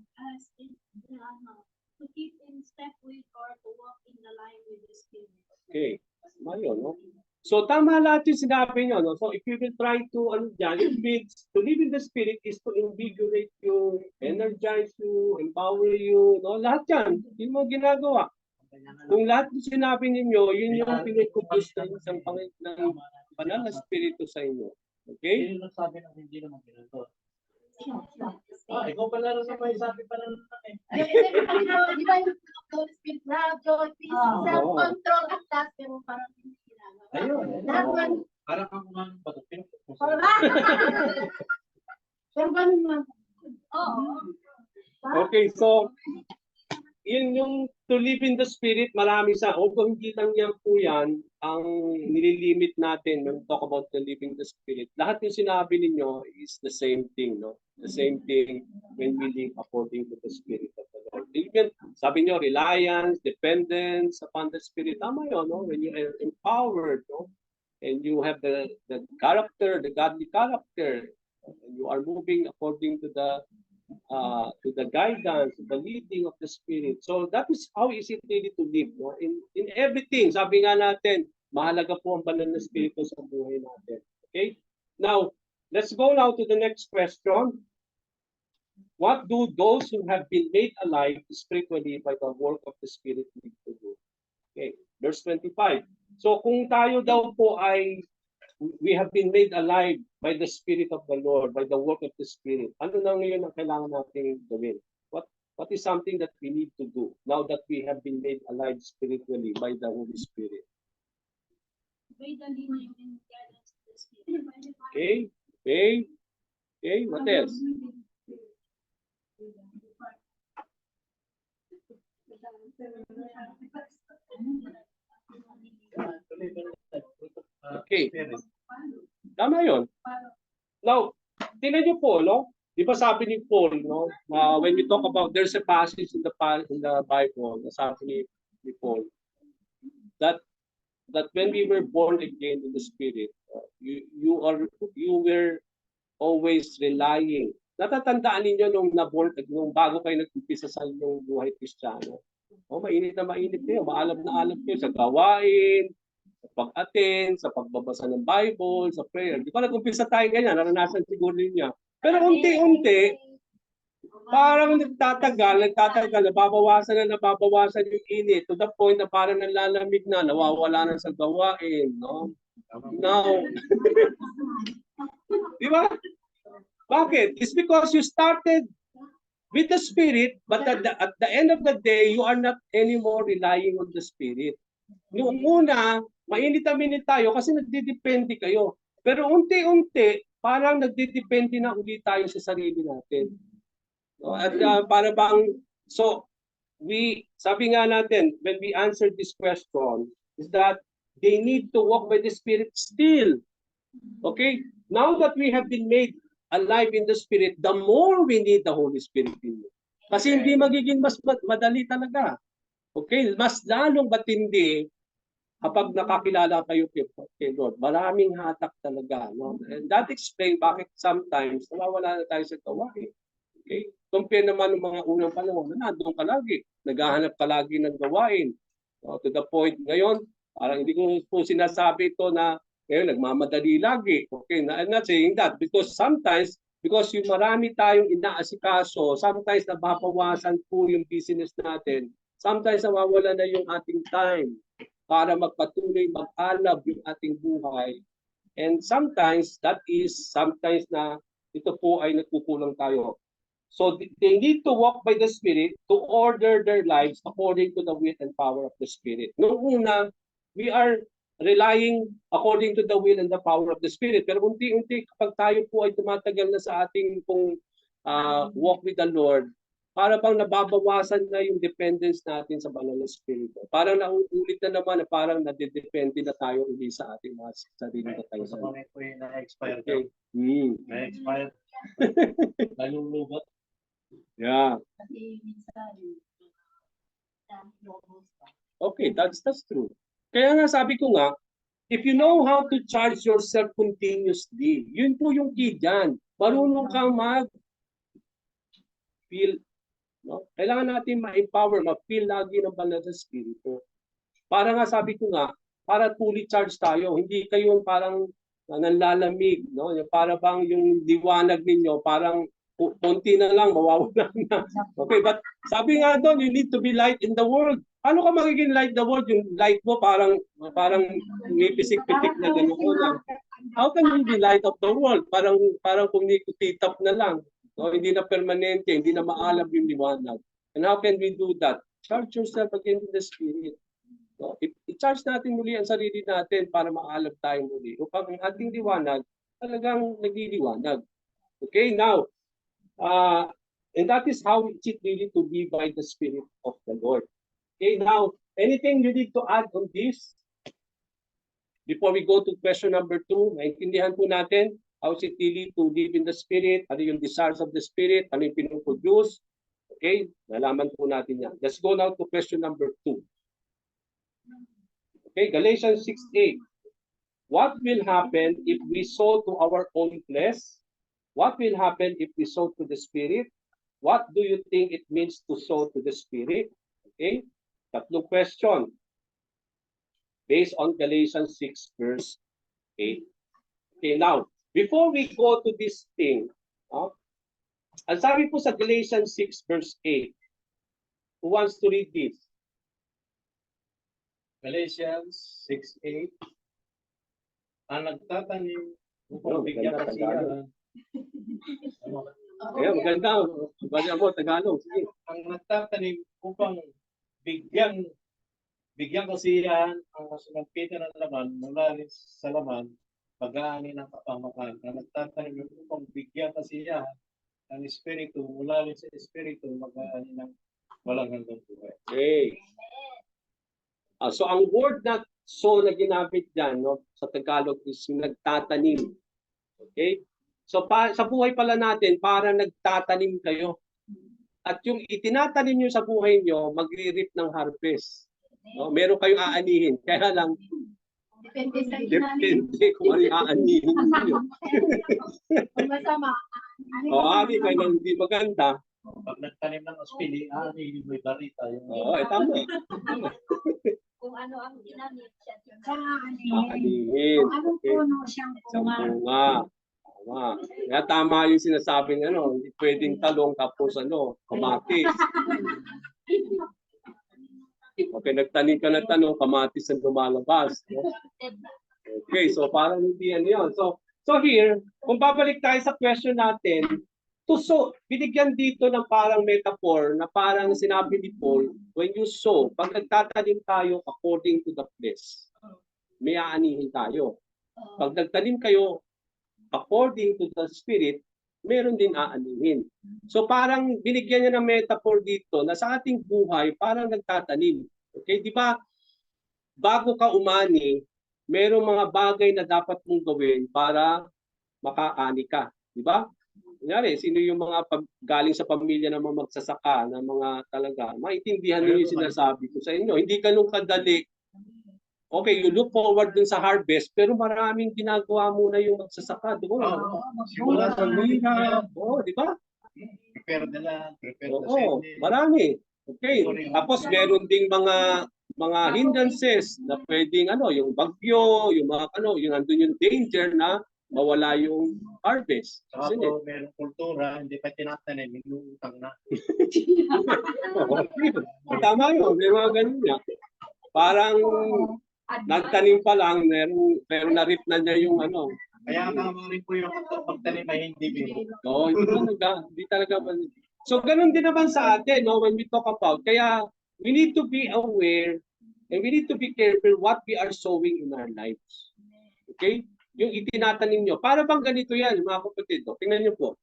To keep in step with or to walk in the line with the Spirit. Okay. Tama yun, no? So tama lahat yung sinabi nyo, no? So if you will try to, it means to live in the Spirit is to invigorate you, energize you, empower you, no? Lahat yan. Yun mo ginagawa. Kung lahat yung sinabi ninyo, yun yung pinuproduce ng isang banal na spirito sa inyo. Okay? Yun yung sabi ng hindi naman ginagawa. Ikaw pala rin sa may sabi pala ng eh. Di ba yung Holy Spirit, love, joy, peace, self-control, at last, pero parang hindi ginagawa. Ayun. Dapat, Parang kang kumang bato. So, yun yung to live in the Spirit, marami sa, although hindi lang yan po yan, ang nililimit natin when we talk about the living the Spirit. Lahat yung sinabi ninyo is the same thing, no? The same thing when we live according to the Spirit of the Lord. Even, sabi nyo, reliance, dependence upon the Spirit. Tama yun, no? When you are empowered, no? And you have the character, the godly character, and you are moving according to the guidance, the leading of the Spirit. So that is how is it really to live, no? In everything. Sabi nga natin, mahalaga po ang banal na Espiritu sa buhay natin. Okay? Now, let's go now to the next question. What do those who have been made alive spiritually by the work of the Spirit need to do? Okay, verse 25. So kung tayo daw po ay we have been made alive by the Spirit of the Lord, by the work of the Spirit. Ano na ngayon ang kailangan natin gawin? What is something that we need to do now that we have been made alive spiritually by the Holy Spirit? By the leading and guidance of the Spirit. Okay, what else? Okay. Tama yun. Now, tingnan niyo po, no? Di ba sabi ni Paul, no? When we talk about, there's a passage in the Bible, na sabi ni Paul, that when we were born again in the Spirit, you were always relying. Natatandaan ninyo nung bago kayo nag-umpisa sa inyong buhay Kristiyano. Mainit na kayo, maalam na alam kayo sa gawain, sa pag-attend, sa pagbabasa ng Bible, sa prayer. Di ba nag-umpisa tayo ganyan, naranasan siguro niya. Pero unti-unti, parang nagtatagal, nababawasan yung init to the point na parang nalalamig na, nawawala na sa gawain, no? Now, di ba? Bakit? It's because you started with the Spirit, but at the end of the day, you are not anymore relying on the Spirit. Noong una, mainit tayo kasi nagdidepende kayo. Pero unti-unti, parang nagdidepende na ulit tayo sa sarili natin. No? At para bang, so, sabi nga natin, when we answer this question, is that they need to walk by the Spirit still. Okay? Now that we have been made alive in the Spirit, the more we need the Holy Spirit in you. Kasi hindi magiging mas madali talaga. Okay? Mas lalong batindi kapag nakakilala kayo kay Lord. Maraming hatak talaga. No? And that explains bakit sometimes nawawala na tayo sa gawain. Okay? Compare naman ng mga unang panahon, nandun ka lagi. Naghahanap ka lagi ng gawain. To the point ngayon, parang hindi ko po sinasabi ito na ngayon, nagmamadali lagi. Okay, I'm not saying that because sometimes, yung marami tayong inaasikaso, sometimes nababawasan po yung business natin. Sometimes nawawala na yung ating time para magpatuloy, mag-alab yung ating buhay. And sometimes, sometimes na ito po ay nagkukulang tayo. So they need to walk by the Spirit to order their lives according to the will and power of the Spirit. Noong una, we are relying according to the will and the power of the Spirit. Pero unti-unti kapag tayo po ay tumatagal na sa ating walk with the Lord, para bang nababawasan na yung dependence natin sa banal na Espiritu. Parang nauulit na naman na parang nadidepende na tayo uli sa ating mga sarili na tayo. Sa mga po yung na-expire. Okay. Na-expire. Nalulubat. Yeah. Okay, that's true. Kaya nga sabi ko nga, if you know how to charge yourself continuously, yun po yung key dyan. Marunong kang feel, no? Kailangan natin ma-empower, ma-feel lagi ng banal na Espiritu. Para nga sabi ko nga, para fully charged tayo, hindi kayo parang nanlalamig, no? Para bang yung liwanag ninyo, parang konti na lang, mawawala na. Okay, but sabi nga doon, you need to be light in the world. Paano ka magiging light the world? Yung light mo parang nipisik-pitik na gano'n lang. How can you be light of the world? Parang kumikutitap na lang. No? Hindi na permanente, hindi na maalab yung liwanag. And how can we do that? Charge yourself again in the Spirit. No? I-charge natin muli ang sarili natin para maalab tayo muli. Upang ang ating liwanag talagang nagliliwanag. Okay, now, And that is how it's really to be by the Spirit of the Lord. Okay, now, anything you need to add on this? Before we go to question number 2, maintindihan po natin how is it really to live in the Spirit, ano yung desires of the Spirit, ano yung pinuproduce. Okay, nalaman po natin yan. Let's go now to question number 2. Okay, Galatians 6:8. What will happen if we sow to our own flesh? What will happen if we sow to the Spirit? What do you think it means to sow to the Spirit? Okay, tatlong question based on Galatians 6 verse 8. Okay, now, before we go to this thing, ang sabi po sa Galatians 6 verse 8, who wants to read this? Galatians 6:8. Ang nagtatanim Oh, upang bigyan maganda, kasiyahan. Ayan, maganda. Maganda mo, Tagalog. Sige. Ang nagtatanim upang bigyan kasiyahan ang kasunampitan ng laman mula rin sa laman, pag-aani ng kapamakan. Ang nagtatanim upang bigyan kasiyahan ang Espiritu mula rin sa Espiritu, mag-aani ng walang hanggang buhay. Okay. So ang word na so na ginamit dyan, no, sa Tagalog is yung nagtatanim. Okay? So sa buhay pala natin, para nagtatanim kayo. At yung itinatanim nyo sa buhay nyo, magre-reap ng harvest. No? Meron kayong aanihin. Kaya lang, Depende sa inanin. depende kung ano yung aanihin nyo. Kung masama. O, ani kayo nang hindi maganda. Pag nagtanim ng ospili, hindi may barita. Oo, tama. Kung ano ang ginamit siya. Aanihin. Kung anong Okay. puno siyang Isang bunga. bunga. Tama. Kaya tama yung sinasabing hindi pwedeng talong tapos kamatis. Okay, nagtanim ka ng talong, kamatis ang lumalabas. No? Okay, so parang hindi yun. So here, kung babalik tayo sa question natin, to sow, binigyan dito ng parang metaphor na parang sinabi ni Paul, when you sow, pag nagtatanim tayo according to the flesh, may aanihin tayo. Pag nagtanim kayo according to the Spirit, meron din aanihin. So parang binigyan niya ng metaphor dito na sa ating buhay, parang nagtatanim. Okay, di ba? Bago ka umani, merong mga bagay na dapat mong gawin para makaani ka. Di ba? Kunyari, sino yung mga galing sa pamilya ng mga magsasaka, na mga talaga, maintindihan niyo yung sinasabi ko sa inyo. Hindi ganun kadali. Okay, you look forward dun sa harvest, pero maraming ginagawa muna yung magsasaka doon. Simula sa Mahirap. Oo, di ba? prepare na lang, prepare na Oo, marami. Okay. Tapos meron ding mga hindrances na pwedeng yung bagyo, yung mga yung andun yung danger na mawala yung harvest. Saka Kasi po, merong kultura, hindi pa tinatanim, inuutang na. tama yun, may mga ganun niya. Parang nagtanim pa lang, pero na-rip na niya yung Kaya tama rin po yung pagtanim ay hindi biro. Oo, hindi talaga. So, ganun din naman sa atin, no, when we talk about. Kaya, we need to be aware and we need to be careful what we are sowing in our lives. Okay? Yung itinatanim nyo. Para bang ganito yan, mga kapatid. Tingnan nyo po.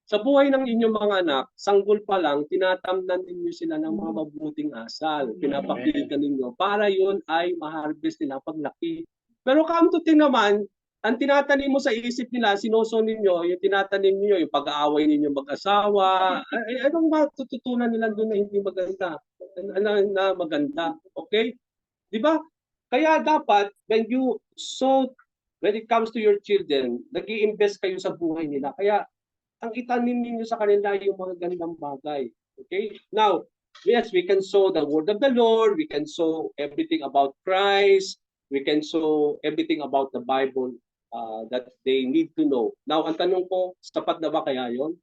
Sa buhay ng inyong mga anak, sanggol pa lang, tinatamnan ninyo sila ng mga mabuting asal. Pinapakilitan ninyo para yun ay ma-harvest nila paglaki. Pero come to think naman, ang tinatanim mo sa isip nila, sinuso ninyo, yung tinatanim niyo, yung pag-aaway ninyo mag-asawa, anong matututunan nila doon na hindi maganda? Na maganda. Okay? Di ba? Kaya dapat, when it comes to your children, nag-i-invest kayo sa buhay nila. Kaya, ang itanim ninyo sa kanila yung mga gandang bagay. Okay? Now, yes, we can sow the word of the Lord, we can sow everything about Christ, we can sow everything about the Bible that they need to know. Now, ang tanong ko, sapat na ba kaya yon?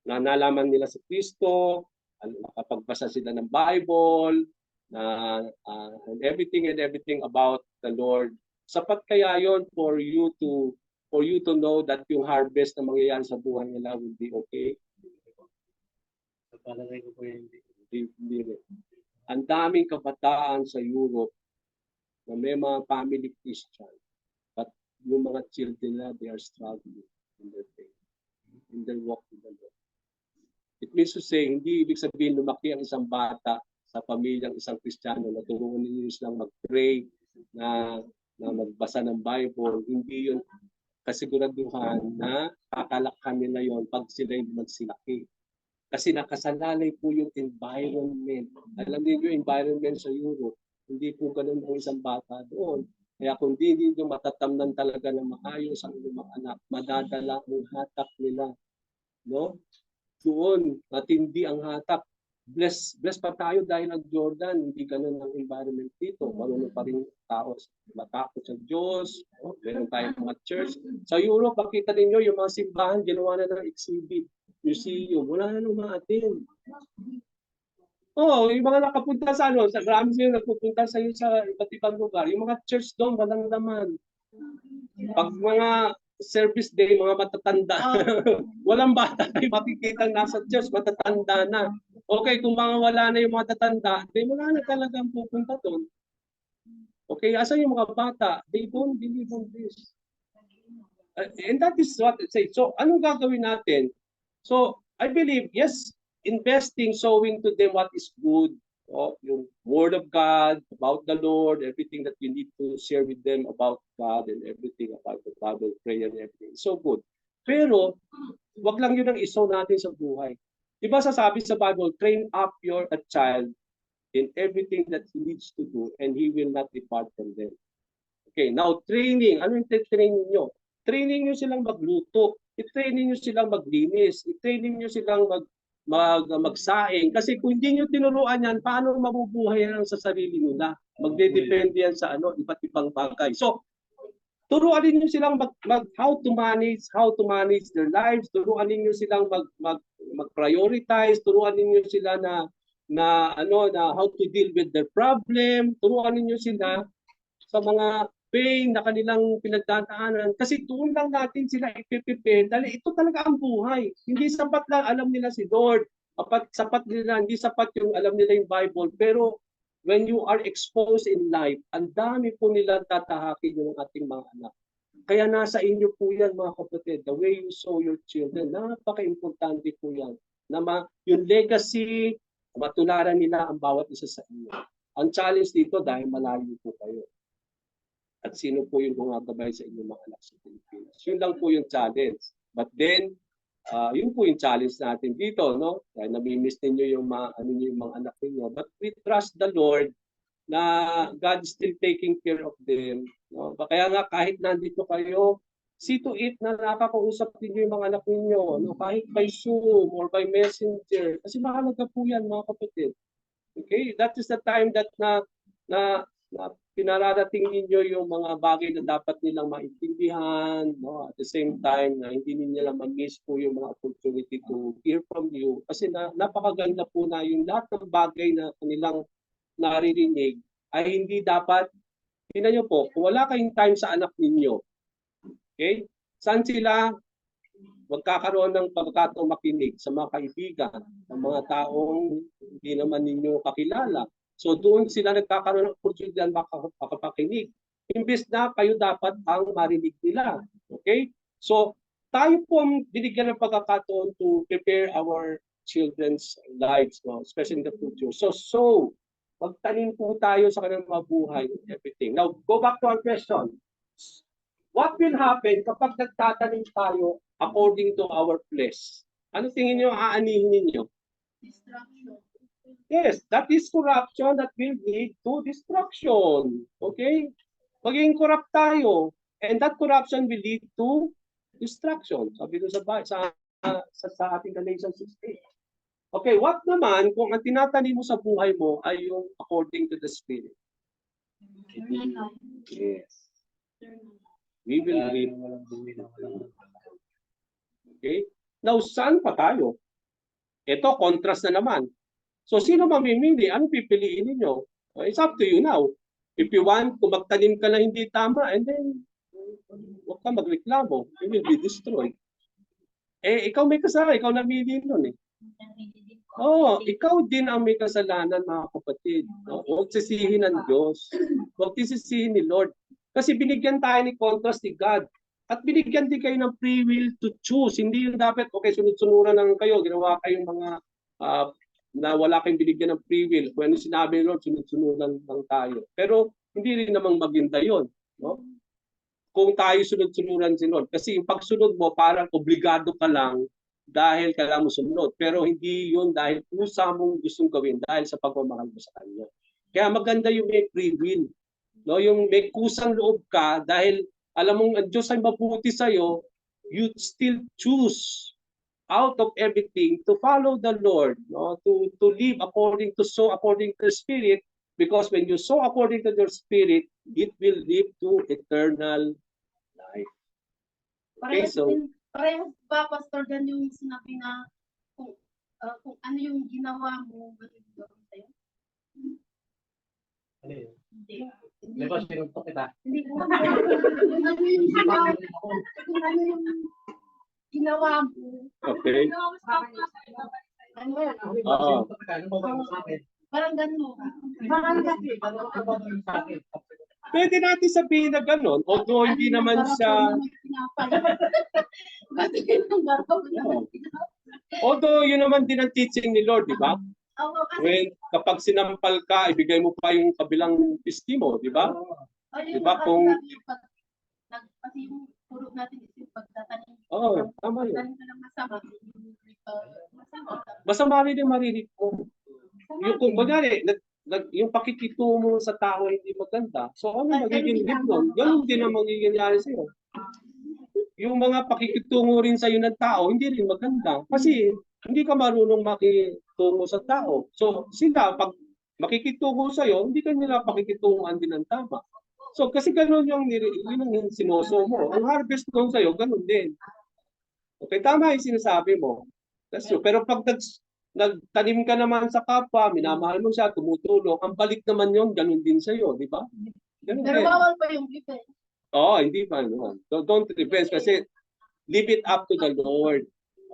Na nalaman nila si Kristo, nakapagbasa sila ng Bible, and everything about the Lord. Sapat kaya yon for you to know that yung harvest na mangyayari sa buhay nila will be okay? Sa palagay ko po hindi. Hindi. Ang daming kabataan sa Europe na may mga family Christian, but yung mga children na, they are struggling in their faith. in their walk with the Lord. It means to say, hindi ibig sabihin lumaki ang isang bata sa pamilyang isang Kristiyano na turuan ninyo silang mag-pray, na magbasa ng Bible. Hindi yun kasiguraduhan na kakalakhan nila yon pag sila magsilaki. Kasi nakasalalay po yung environment. Alam niyo yung environment sa Europe, hindi po ganun ang isang bata doon. Kaya kung hindi nyo matatamnan talaga na maayos ang inyong mga anak, madadala ang hatak nila. No? Doon, matindi ang hatak. Bless pa tayo dahil ang Jordan, hindi ganun ang environment dito. Marunong pa rin tao matakot sa Diyos. No? Meron tayong mga church. Sa Europe, makita ninyo yung mga simbahan, ginawa na ng exhibit, museum. Wala na nung mga atin. Oo, yung mga nakapunta sa sa marami sila nagpupunta sa iba't ibang lugar. Yung mga church doon, walang laman. Pag mga service day, mga matatanda, walang bata tayo makikita nasa church, matatanda na. Okay, kung mga wala na yung mga tatanda, di wala na talagang pupunta doon. Okay, asan yung mga bata? They don't believe on this. And that is what it says. So, anong gagawin natin? So, I believe, yes, investing, showing to them what is good, yung Word of God, about the Lord, everything that you need to share with them about God and everything about the Bible, prayer and everything. So good. Pero, wag lang yun ang iso natin sa buhay. Diba sasabi sa Bible, train up your child in everything that he needs to do and he will not depart from them. Okay, now training. Ano yung training nyo? Training nyo silang magluto. I-training nyo silang maglinis. I-training nyo silang magsaing. Kasi kung hindi nyo tinuruan yan, paano mabubuhay yan sa sarili nila? Magdedepende yan sa iba't ibang bagay. So, turuan niyo silang how to manage their lives. Turuan niyo silang mag-prioritize. Turuan niyo sila na how to deal with their problem. Turuan niyo sila sa mga pain na kanilang pinagdadaanan. Kasi doon lang natin sila ipiprepare. Dahil ito talaga ang buhay. Hindi sapat lang alam nila si Lord. Sapat nila, hindi sapat yung alam nila yung Bible. Pero when you are exposed in life, ang dami po nilang tatahakin yung ating mga anak. Kaya nasa inyo po yan, mga kapatid. The way you show your children, napaka-importante po yan. Yung legacy, matularan nila ang bawat isa sa inyo. Ang challenge dito dahil malayo po kayo. At sino po yung gumagabay sa inyong mga anak sa Pilipinas. Yun lang po yung challenge. But then, yun po yung challenge natin dito, no? Kaya nami-miss ninyo yung mga anak niyo. But we trust the Lord na God is still taking care of them. No? Kaya nga kahit nandito kayo, see to it na nakakausap ninyo yung mga anak ninyo, no? Kahit by Zoom or by Messenger. Kasi mahalaga po yan, mga kapatid. Okay? That is the time that na pinararating ninyo yung mga bagay na dapat nilang maintindihan, no? At the same time na hindi ninyo lang ma-miss po yung mga opportunity to hear from you. Kasi napakaganda po na yung lahat ng bagay na kanilang naririnig ay hindi dapat, tingnan nyo po, kung wala kayong time sa anak ninyo, okay? Saan sila magkakaroon ng pagkakataong makinig sa mga kaibigan, sa mga taong hindi naman ninyo kakilala? So doon sila nagkakaroon ng opportunity na makapakinig. Imbes na kayo dapat ang marinig nila. Okay? So tayo po ang binigyan ng pagkakataon to prepare our children's lives, no? Especially in the future. So magtanim po tayo sa kanilang mga buhay and everything. Now, go back to our question. What will happen kapag nagtatanim tayo according to our flesh? Ano tingin niyo aanihin ninyo? Destruction. Yes, that is corruption that will lead to destruction. Okay? Maging corrupt tayo. And that corruption will lead to destruction. Sabi doon sa ating Galatians 6:8. Okay, what naman kung ang tinatanim mo sa buhay mo ay yung according to the Spirit? Yes. We will reap. Okay? Now, saan pa tayo? Ito, contrast na naman. So, sino mamimili? Ano pipiliin ninyo? It's up to you now. If you want, kung magtanim ka na hindi tama, and then, huwag ka magreklamo. You will be destroyed. Ikaw may kasalanan. Ikaw namili nun eh. Ikaw din ang may kasalanan, mga kapatid. Huwag sisihin ng Diyos. Huwag sisihin ni Lord. Kasi binigyan tayo ni contrast ni God. At binigyan din kayo ng free will to choose. Hindi yung dapat, okay, sunod-sunuran lang kayo, ginawa kayong mga na wala kayong binigyan ng free will. Kung ano sinabi ni Lord, sunod-sunuran lang tayo. Pero hindi rin namang maganda yun. No? Kung tayo sunod-sunuran si Lord. Kasi yung pagsunod mo, parang obligado ka lang dahil kailangan mo sumunod. Pero hindi yun dahil kusa mong gustong gawin dahil sa pagmamahal mo sa Kanya. Kaya maganda yung may free will. No? Yung may kusang loob ka dahil alam mong ang Diyos ay mabuti sa'yo, you still choose out of everything to follow the Lord, no? To live according to the Spirit, because when you sow according to your Spirit, it will lead to eternal life. Okay, so parehas ba, Pastor, Dan yung sinabi na kung ano yung ginawa mo, ganun yung gawin sa'yo? Ano yun? Hindi. Di ba sinuntok kita? Hindi ko kung ano yung ginawa mo, kung ano yung ginawa mo. okay. Ano yan? Oo. Sinuntok kita, ano ba gawin sa akin? Parang gano'n. Ano ba gawin sa akin? Pwede natin sabihin na gano'n, although hindi naman siya, although yun naman din ang teaching ni Lord, di ba? When kapag sinampal ka, ibigay mo pa yung kabilang pisti mo, di ba? Diba kung- kasi yung puro natin is yung pagtatanim. Oo, tama yun. Pagtatanim ka ng masama. Masama. Masama rin yung marinig mo. Yung kung kunyari, yung pakikitungo mo sa tao hindi maganda. So ano magiging hit nun? Ganun din ang magiging nangyari sa'yo. Yung mga pakikitungo rin sa'yo ng tao, hindi rin maganda. Kasi hindi ka marunong makitungo sa tao. So sila, pag makikitungo sa'yo, hindi ka nila pakikitunguan din ng tama. So kasi ganun yung sinoso mo. Ang harvest doon sa'yo, ganun din. Okay, tama yung sinasabi mo. That's true. Pero pag nagtanim ka naman sa kapwa, minamahal mo siya, tumutulong, ang balik naman yun, ganun din sa'yo, di ba? Ganun Pero din. bawal pa yung revenge. Oo, hindi pa naman. Don't revenge kasi leave it up to the Lord.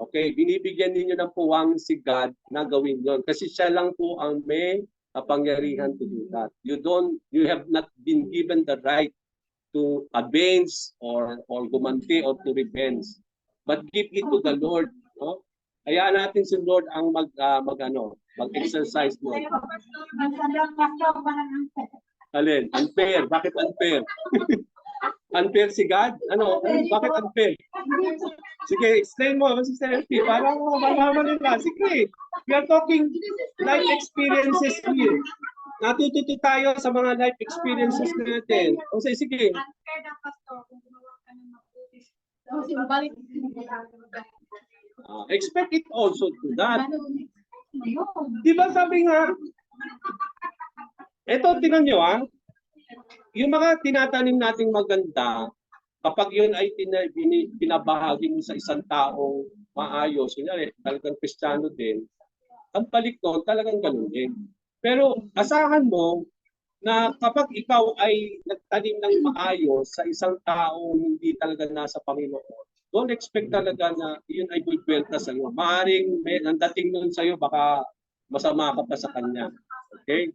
Okay, binibigyan ninyo ng puwang si God na gawin yon kasi siya lang po ang may kapangyarihan to do that. You have not been given the right to avenge or gumanti or to revenge. But give it to the Lord, no? Hayaan natin si Lord ang mag-exercise mo. Alin? Unfair. Bakit unfair? Unfair si God? Bakit unfair? Sige, explain mo, Sister FP, para malaman nila. Sige, we are talking life experiences here. Natututo tayo sa mga life experiences natin. O sige. Unfair na, Pastor, kung gumawa ka ng mabuti. Tapos yung balik. Expect it also to that. Di ba sabi nga, eto, tingnan nyo yung mga tinatanim nating maganda, kapag yun ay pinabahagi mo sa isang taong maayos, yun talagang Kristiyano din, ang balik doon talagang ganun din. Pero asahan mo na kapag ikaw ay nagtanim ng maayos sa isang taong hindi talaga nasa Panginoon, don't expect talaga na yun ay bibenta sa iyo. Maaring ang dating nun sa iyo, baka masama ka pa sa kanya. Okay?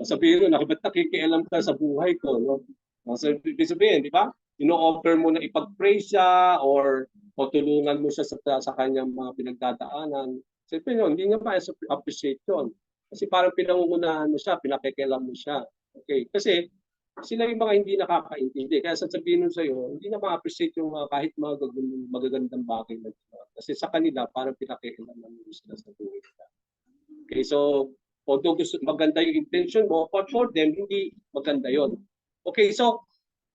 Sabihin mo, ba't nakikialam ka sa buhay ko? No? Sabihin, di ba? Ino-offer mo na ipag-pray siya or tulungan mo siya sa kanyang mga pinagdadaanan. Sabihin yun, hindi nga pa appreciate yun. Kasi parang pinangungunahan mo siya, pinakikialam mo siya. Okay? Kasi sila yung mga hindi nakakaintindi. Kaya sasabihin nun sa'yo, hindi na ma-appreciate yung kahit mga magagandang bagay na ito. Kasi sa kanila, parang pinakikialaman mo sila sa buhay nila. Okay, so, although maganda yung intention mo, but for them, hindi maganda yon. Okay, so,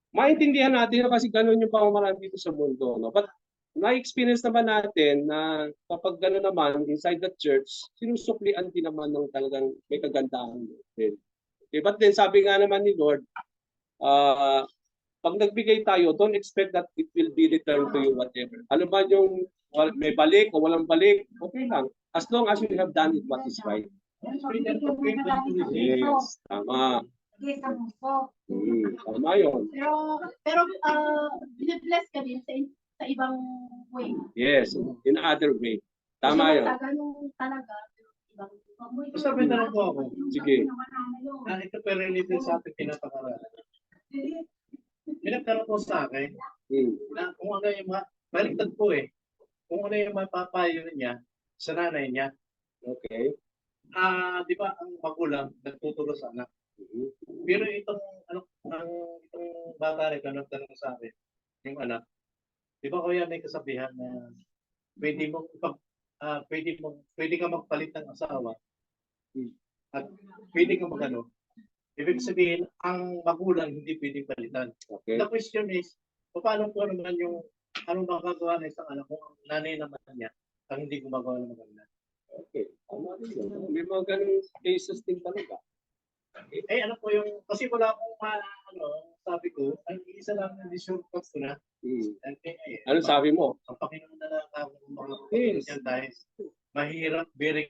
maintindihan natin kasi ganun yung pamamaraan dito sa mundo. No? But, na-experience naman natin na kapag gano'n naman, inside the church, sinusuklian din naman ng talagang may kagandahan din. Okay, but then, sabi nga naman ni Lord, pag nagbigay tayo, don't expect that it will be returned to you whatever. Ano ba yung may balik o walang balik, okay lang. As long as you have done it what is right. Yes, tama. Tama yun. Pero binibless ka din sa ibang way. Yes, in other way. Tama yun. Sa ganun talaga. Basta may tanong po ako. Sige. Ito pa related sa ating pinapakaralan. pinagtanong ko sa akin, Hmm. na kung ano yung baliktad po eh. Kung ano yung mapapayo niya sa nanay niya. Okay. Di ba ang magulang nagtuturo sa anak. Mhm. Pero itong itong bata rin na nagtanong sa akin, yung anak, di ba kuya may kasabihan na pwede mong pwede ka magpalit ng asawa at pwede ka magano. Ibig sabihin, ang magulang hindi pwedeng palitan. Okay. The question is, paano po naman yung anong magagawa ng isang anak kung ang nanay naman niya ang hindi gumagawa ng maganda? Okay. Tama rin yun. May mga ganung cases din talaga. Eh ano po yung, kasi wala akong sabi ko, ang isa lang na shortcut ko na. Hmm. Eh, Ano sabi mo? ang Panginoon na lang ako ng mga Yes. yan dahil mahirap, very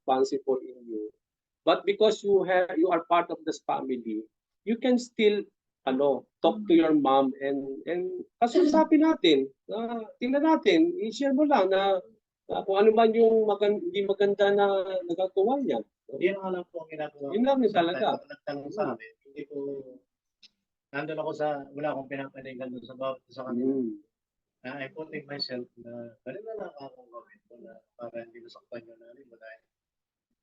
Responsible in you. But because you are part of this family, you can still talk to your mom and kasusapin natin. Tingnan natin, i-share mo lang na kung ano man yung hindi maganda na nagagawa niya. Hindi na alam po ang ginagawa. Yun lang yun talaga. Nagtanong sa amin, hindi ko, nandun ako wala akong pinapanigan doon sa kanila. I'm putting myself na, kanina lang akong gawin ko na para hindi masaktan yung nanay mo dahil,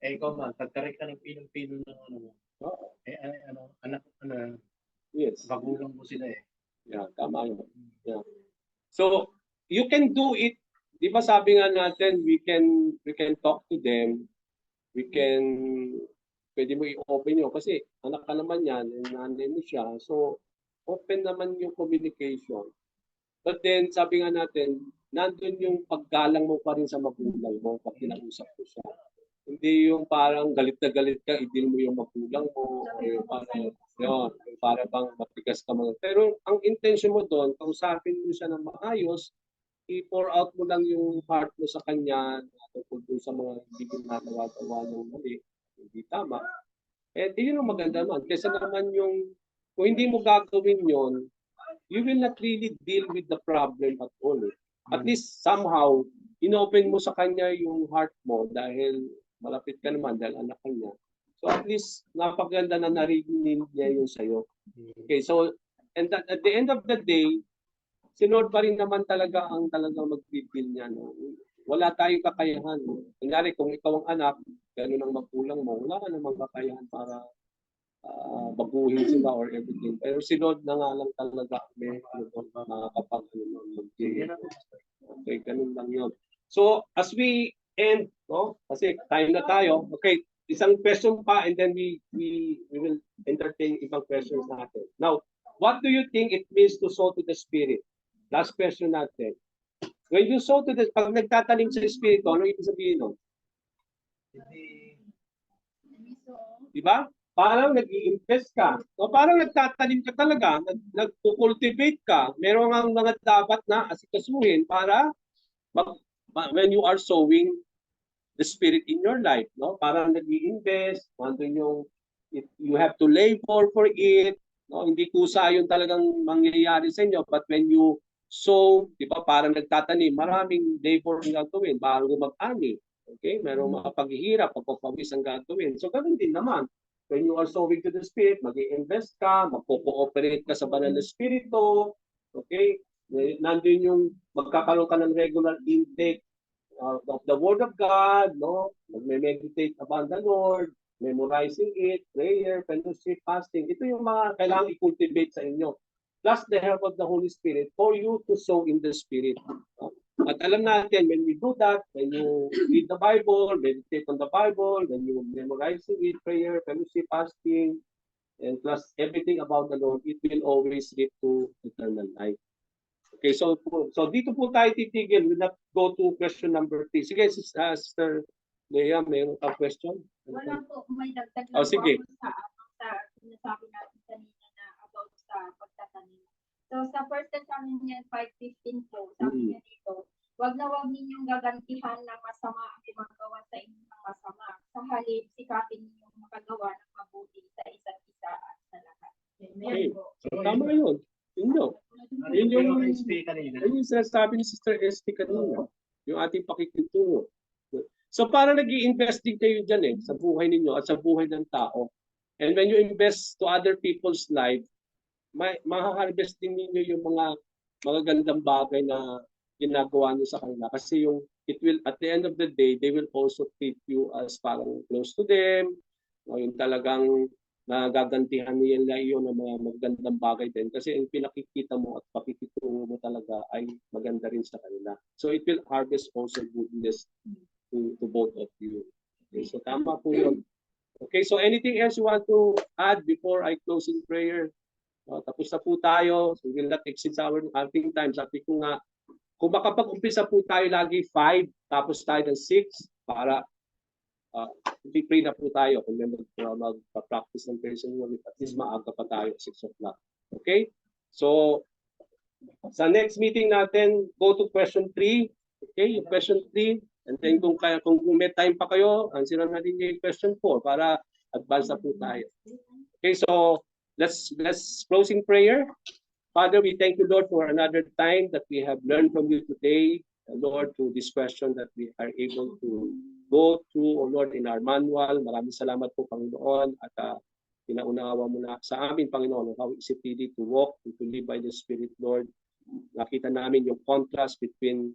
ikaw man, pagkarik ka ng pinong-pino ng ano mo, anak, Yes. magulang mo sila eh. Yeah, tama yun. Yeah. So, you can do it. Di ba sabi nga natin, we can talk to them. Pwede mo i-open yun. Kasi anak ka naman yan, nanay mo siya. So, open naman yung communication. But then, sabi nga natin, nandun yung paggalang mo pa rin sa magulang mo pag kinausap mo siya. Hindi yung parang galit na galit ka, i-deal mo yung magulang mo, o yung para bang matigas ka mo. Pero ang intention mo doon, kausapin mo siya ng maayos, i-pour out mo lang yung heart mo sa kanya tungkol dun sa mga hindi ginagawa ng mali, hindi tama. Eh, di yun ang maganda man. Kesa naman kung hindi mo gagawin yon, you will not really deal with the problem at all. At least somehow, inopen mo sa kanya yung heart mo dahil malapit ka naman dahil anak ka niya. So at least napaganda na narinig niya yun sa'yo. Okay, so and at the end of the day, si Lord pa rin naman talaga ang talagang mag-deal niya. No? Wala tayong kakayahan. No? Kunyari, kung ikaw ang anak, gano'n ang magulang mo, wala ka namang kakayahan para baguhin sila or everything. Pero si Lord na nga lang talaga may makakapag-deal. Okay, ganun lang yun. So, as we end, no? Kasi time na tayo. Okay, isang question pa and then we will entertain ibang questions natin. Now, what do you think it means to sow to the Spirit? Last question natin. When you sow to the, pag nagtatanim sa Espiritu, ano ibig sabihin nun? Diba? Parang nag-i-invest ka. So, parang nagtatanim ka talaga, nag-cultivate ka. Meron ang mga dapat na asikasuhin para when you are sowing the Spirit in your life. No? Parang nag-i-invest, you have to labor for it. No? Hindi kusa yung talagang mangyayari sa inyo. But when you sow, di ba, parang nagtatanim, maraming labor ang gagawin bago mag-ani. Okay? Merong mga paghihirap, pagpapawis ang gagawin. So, ganun din naman. When you are sowing to the Spirit, mag-i-invest ka, magpo-cooperate ka sa banal na Espiritu. Okay? Nandun yung magkakaroon ka ng regular intake of the Word of God, no? Mag-meditate about the Lord, memorizing it, prayer, fellowship, fasting. Ito yung mga kailangang i-cultivate sa inyo. Plus the help of the Holy Spirit for you to sow in the Spirit. No? At alam natin, when we do that, when you read the Bible, meditate on the Bible, when you memorize it, prayer, fellowship, fasting, and plus everything about the Lord, it will always lead to eternal life. Okay, so dito po tayo titigil. We'll not go to question number 3. Sige, Sister Leah, mayroon ka question? Wala po, may dagdag Oh, lang po sige. ako sa sinasabi natin kanina na about sa pagtatanim. So sa 1 Thessalonians 5:15 po, sabi niya dito, wag ninyong gagantihan ng masama ang gumagawa sa inyo ng masama. Sa halip, sikapin ninyong makagawa ng mabuti sa isa't isa at sa lahat. Okay. So, tama yun. Yun yun. Yun yung- Yun yung sinasabi ni Sister Esty kanina. Yung ating pakikitungo. So para nag-i-invest din kayo dyan sa buhay ninyo at sa buhay ng tao. And when you invest to other people's life, maha-harvest din ninyo yung mga magagandang bagay na ginagawa niyo sa kanila. Kasi it will, at the end of the day, they will also treat you as parang close to them. O yung talagang nagagantihan nila yun ng mga magagandang bagay din. Kasi yung pinakikita mo at pakikitungo mo talaga ay maganda rin sa kanila. So it will harvest also goodness to both of you. Okay, so tama po yun. Okay, so anything else you want to add before I close in prayer? Tapos na po tayo. So we will not exceed our ating time. Sabi ko nga, kung makapag-umpisa po tayo lagi 5, tapos tayo ng 6, para free na po tayo kung mag-practice ng prayer unit. At least maaga pa tayo 6 o'clock. Okay? So, sa next meeting natin, go to question 3. Okay, yung question 3. And then kung may time pa kayo, answeran natin yung question 4 para advance na po tayo. Okay, so let's close in prayer. Father, we thank you, Lord, for another time that we have learned from you today. Lord, through this question that we are able to go through, oh Lord, in our manual. Maraming salamat po, Panginoon, at pinaunawa mo na sa amin, Panginoon, how is it really to walk and to live by the Spirit, Lord. Nakita namin yung contrast between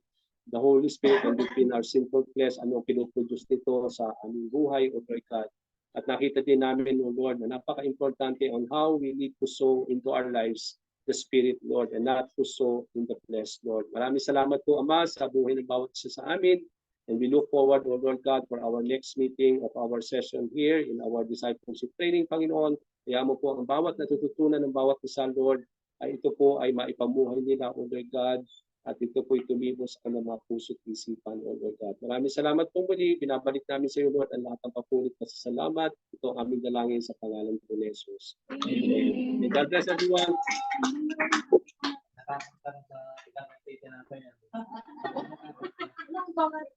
the Holy Spirit and between our sinful flesh, ano pinuproduce nito sa aming buhay, O Lord God. At nakita din namin, O Lord, na napaka-importante on how we need to sow into our lives the Spirit, Lord, and not to sow in the flesh, Lord. Maraming salamat po, Ama, sa buhay ng bawat isa sa amin. And we look forward, O Lord God, for our next meeting of our session here in our discipleship training, Panginoon. Kaya mo po ang bawat natututunan ng bawat isa, Lord, ay ito po ay maipamuhay nila, O Lord God, at ito po tumibos sa kanilang mga puso't isipan, O Lord God. Maraming salamat po muli. Binabalik namin sa iyo, Lord, ang lahat ng papulit na salamat. Ito ang aming dalangin sa pangalan po ni Jesus. Amen. God bless everyone. Nakakatanong sa ilang natin natin yan. Anong bawat